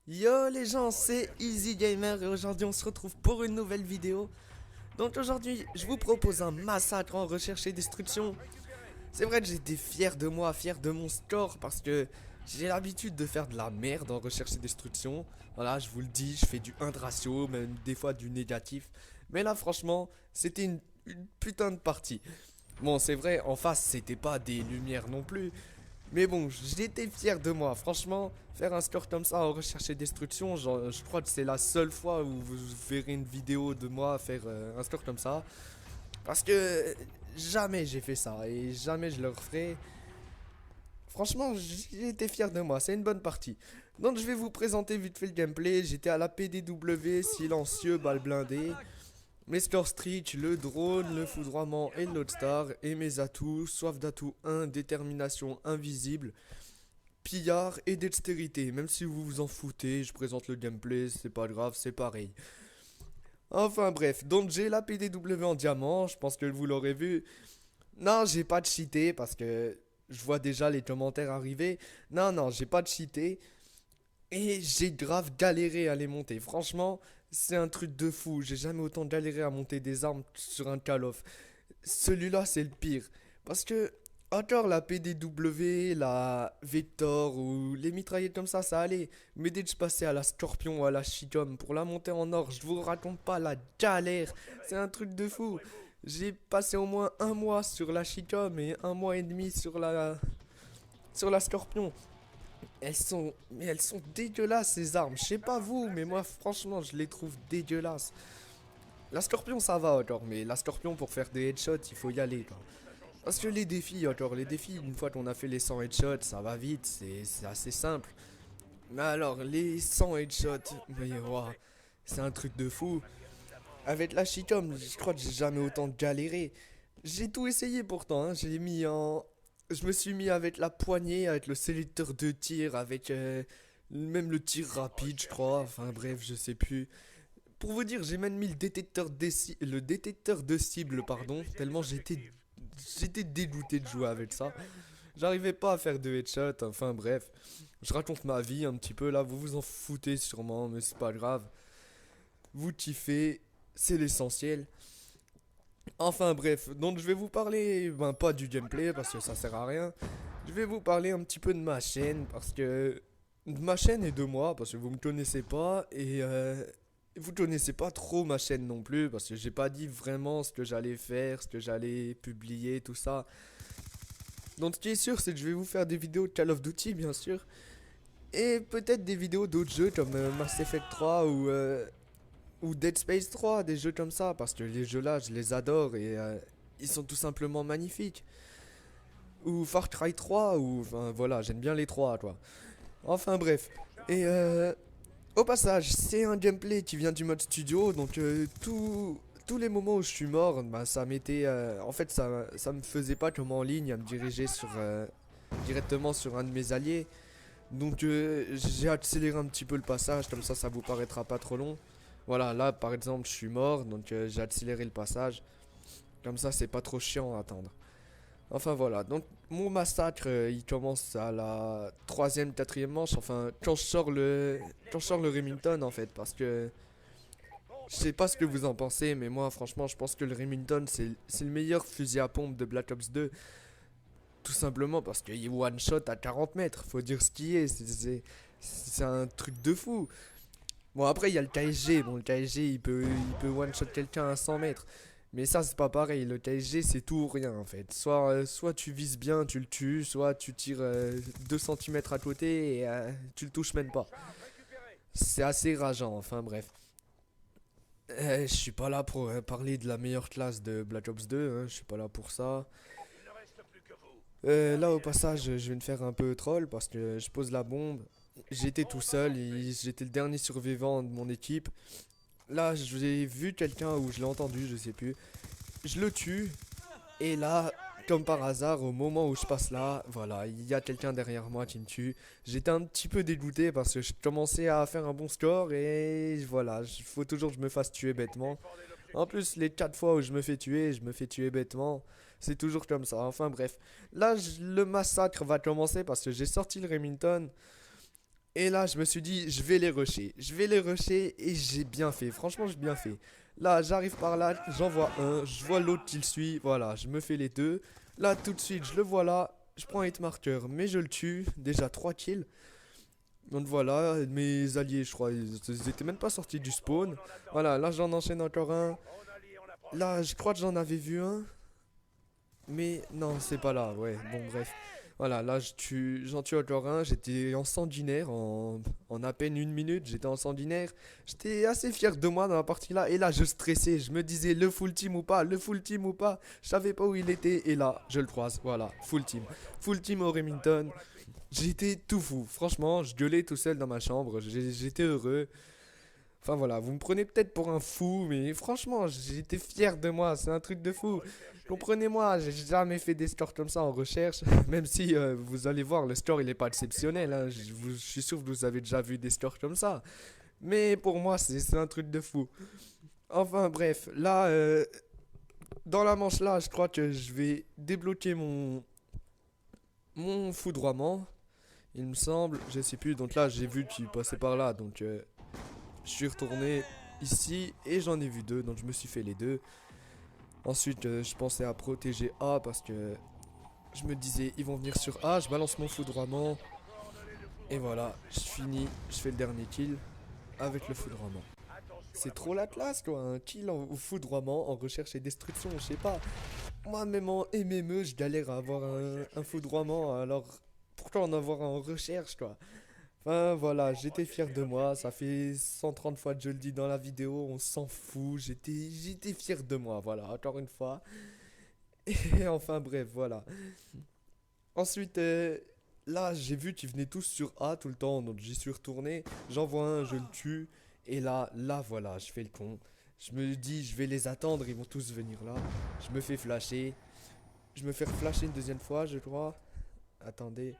Yo les gens, c'est Easy Gamer et aujourd'hui on se retrouve pour une nouvelle vidéo. Donc aujourd'hui, je vous propose un massacre en recherche et destruction. C'est vrai que j'étais fier de moi, fier de mon score parce que j'ai l'habitude de faire de la merde en recherche et destruction. Voilà, je vous le dis, je fais du 1 de ratio, même des fois du négatif. Mais là franchement, c'était une putain de partie. Bon, c'est vrai, en face, c'était pas des lumières non plus. Mais bon, j'étais fier de moi. Franchement, faire un score comme ça en recherche et destruction, genre, je crois que c'est la seule fois où vous verrez une vidéo de moi faire un score comme ça. Parce que jamais j'ai fait ça et jamais je le referai. Franchement, j'ai été fier de moi. C'est une bonne partie. Donc, je vais vous présenter vite fait le gameplay. J'étais à la PDW, silencieux, balle blindée. Mes score streak, le drone, le foudroiement et le loadstar. Et mes atouts, soif d'atout 1, détermination invisible, pillard et dextérité. Même si vous vous en foutez, je présente le gameplay, c'est pas grave, c'est pareil. Enfin bref, donc j'ai la PDW en diamant, je pense que vous l'aurez vu. Non, j'ai pas de cheaté parce que je vois déjà les commentaires arriver. Non, non, j'ai pas de cheaté. Et j'ai grave galéré à les monter. Franchement, c'est un truc de fou. J'ai jamais autant galéré à monter des armes sur un Call of. Celui-là, c'est le pire. Parce que, encore la PDW, la Vector ou les mitraillettes comme ça allait. Mais dès que je passais à la Scorpion ou à la Chicom pour la monter en or, je vous raconte pas la galère. C'est un truc de fou. J'ai passé au moins un mois sur la Chicom et un mois et demi sur la Scorpion. Elles sont dégueulasses ces armes. Je sais pas vous, mais moi franchement je les trouve dégueulasses. La Scorpion ça va encore, mais la Scorpion pour faire des headshots il faut y aller quoi. Parce que les défis encore, les défis une fois qu'on a fait les 100 headshots ça va vite, c'est assez simple. Mais alors les 100 headshots, mais ouah, c'est un truc de fou. Avec la Chicom, je crois que j'ai jamais autant galéré. J'ai tout essayé pourtant, hein. Je me suis mis avec la poignée, avec le sélecteur de tir, avec même le tir rapide, je crois. Enfin bref, je sais plus. Pour vous dire, j'ai même mis le détecteur de cible, pardon, tellement j'étais dégoûté de jouer avec ça. J'arrivais pas à faire de headshot, enfin bref. Je raconte ma vie un petit peu là, vous vous en foutez sûrement, mais c'est pas grave. Vous kiffez, c'est l'essentiel. Enfin bref, donc je vais vous parler, ben pas du gameplay parce que ça sert à rien. Je vais vous parler un petit peu de ma chaîne parce que de ma chaîne et de moi parce que vous me connaissez pas et vous connaissez pas trop ma chaîne non plus parce que j'ai pas dit vraiment ce que j'allais faire, ce que j'allais publier, tout ça. Donc ce qui est sûr c'est que je vais vous faire des vidéos de Call of Duty bien sûr et peut-être des vidéos d'autres jeux comme Mass Effect 3 ou Dead Space 3, des jeux comme ça, parce que les jeux là, je les adore et ils sont tout simplement magnifiques. Ou Far Cry 3, ou enfin voilà, j'aime bien les trois, quoi. Enfin bref. Et au passage, c'est un gameplay qui vient du mode studio, donc tous les moments où je suis mort, bah, ça m'était. En fait, ça me faisait pas comme en ligne à me diriger directement sur un de mes alliés. Donc j'ai accéléré un petit peu le passage, comme ça vous paraîtra pas trop long. Voilà, là par exemple je suis mort, donc j'ai accéléré le passage. Comme ça c'est pas trop chiant à attendre. Enfin voilà, donc mon massacre il commence à la troisième, quatrième manche. Enfin quand je sors le Remington en fait, parce que je sais pas ce que vous en pensez, mais moi franchement je pense que le Remington c'est le meilleur fusil à pompe de Black Ops 2. Tout simplement parce qu'il one shot à 40 mètres, faut dire ce qui est, c'est un truc de fou. Bon, après, il y a le KSG. Bon, le KSG, il peut one-shot quelqu'un à 100 mètres. Mais ça, c'est pas pareil. Le KSG, c'est tout ou rien, en fait. Soit tu vises bien, tu le tues, soit tu tires 2 cm à côté et tu le touches même pas. C'est assez rageant, enfin bref. Je suis pas là pour parler de la meilleure classe de Black Ops 2, hein, je suis pas là pour ça. Là, au passage, je vais me faire un peu troll parce que je pose la bombe. J'étais tout seul, j'étais le dernier survivant de mon équipe. Là, j'ai vu quelqu'un ou je l'ai entendu, je sais plus. Je le tue. Et là, comme par hasard, au moment où je passe là, voilà, il y a quelqu'un derrière moi qui me tue. J'étais un petit peu dégoûté parce que je commençais à faire un bon score et voilà, il faut toujours que je me fasse tuer bêtement. En plus, les 4 fois où je me fais tuer bêtement. C'est toujours comme ça. Enfin bref. Là, le massacre va commencer parce que j'ai sorti le Remington. Et là, je me suis dit, je vais les rusher. Je vais les rusher et j'ai bien fait. Franchement, j'ai bien fait. Là, j'arrive par là, j'en vois un, je vois l'autre qui le suit. Voilà, je me fais les deux. Là, tout de suite, je le vois là. Je prends un hit marker, mais je le tue. Déjà 3 kills. Donc voilà, mes alliés, je crois, ils étaient même pas sortis du spawn. Voilà, là, j'en enchaîne encore un. Là, je crois que j'en avais vu un. Mais non, c'est pas là, ouais, bon bref. Voilà, là j'en tue encore un, j'étais en sanguinaire en à peine une minute, j'étais en sanguinaire. J'étais assez fier de moi dans la partie là, et là je stressais, je me disais le full team ou pas, le full team ou pas. Je savais pas où il était, et là je le croise, voilà, full team. Full team au Remington, j'étais tout fou, franchement, je gueulais tout seul dans ma chambre, j'étais heureux. Enfin voilà, vous me prenez peut-être pour un fou, mais franchement, j'étais fier de moi, c'est un truc de fou. Comprenez-moi, j'ai jamais fait des scores comme ça en recherche, même si vous allez voir, le score il est pas exceptionnel, hein. Je suis sûr que vous avez déjà vu des scores comme ça. Mais pour moi, c'est un truc de fou. Enfin bref, là, dans la manche là, je crois que je vais débloquer mon foudroiement, il me semble, je sais plus. Donc là, j'ai vu qu'il passait par là, donc je suis retourné ici et j'en ai vu deux, donc je me suis fait les deux. Ensuite, je pensais à protéger A parce que je me disais, ils vont venir sur A, je balance mon foudroiement. Et voilà, je finis, je fais le dernier kill avec le foudroiement. C'est trop la classe quoi, un kill au foudroiement, en recherche et destruction, je sais pas. Moi même en MME, je galère à avoir un foudroiement, alors pourquoi en avoir un en recherche quoi. Enfin voilà, j'étais fier de moi, ça fait 130 fois que je le dis dans la vidéo, on s'en fout, j'étais fier de moi, voilà, encore une fois. Et enfin bref, voilà. Ensuite, là j'ai vu qu'ils venaient tous sur A tout le temps, donc j'y suis retourné, j'en vois un, je le tue, et là voilà, je fais le con. Je me dis, je vais les attendre, ils vont tous venir là. Je me fais flasher, je me fais flasher une deuxième fois, je crois. Attendez.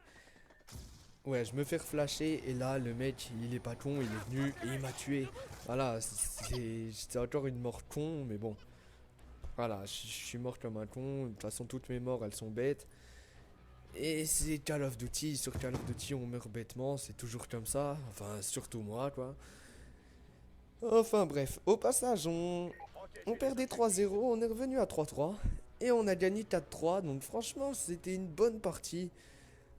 Ouais, je me fais flasher et là le mec il est pas con, il est venu et il m'a tué. Voilà, c'était encore une mort con, mais bon. Voilà, je suis mort comme un con. De toute façon, toutes mes morts elles sont bêtes. Et c'est Call of Duty, sur Call of Duty on meurt bêtement, c'est toujours comme ça. Enfin, surtout moi quoi. Enfin bref, au passage, on perdait 3-0, on est revenu à 3-3. Et on a gagné 4-3, donc franchement c'était une bonne partie.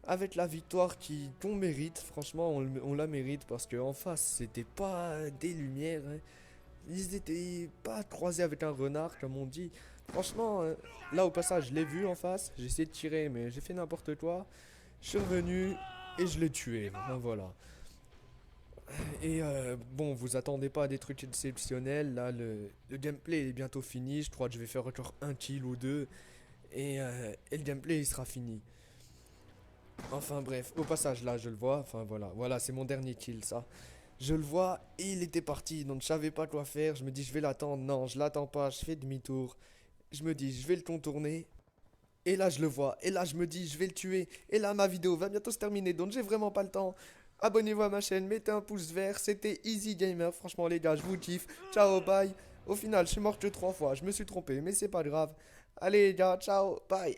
Avec la victoire qu'on mérite, franchement on la mérite parce qu'en face c'était pas des lumières, hein. Ils étaient pas croisés avec un renard comme on dit. Franchement, là au passage je l'ai vu en face, j'ai essayé de tirer mais j'ai fait n'importe quoi. Je suis revenu et je l'ai tué, ben voilà. Et bon, vous attendez pas à des trucs exceptionnels, là le gameplay est bientôt fini, je crois que je vais faire encore un kill ou deux. Et le gameplay il sera fini. Enfin bref, au passage là je le vois, enfin voilà, voilà c'est mon dernier kill ça. Je le vois et il était parti, donc je savais pas quoi faire, je me dis je vais l'attendre, non je l'attends pas, je fais demi-tour. Je me dis je vais le contourner, et là je le vois, et là je me dis je vais le tuer, et là ma vidéo va bientôt se terminer, donc j'ai vraiment pas le temps. Abonnez-vous à ma chaîne, mettez un pouce vert, c'était Easy Gamer, franchement les gars je vous kiffe, ciao bye. Au final je suis mort que 3 fois, je me suis trompé mais c'est pas grave. Allez les gars, ciao, bye.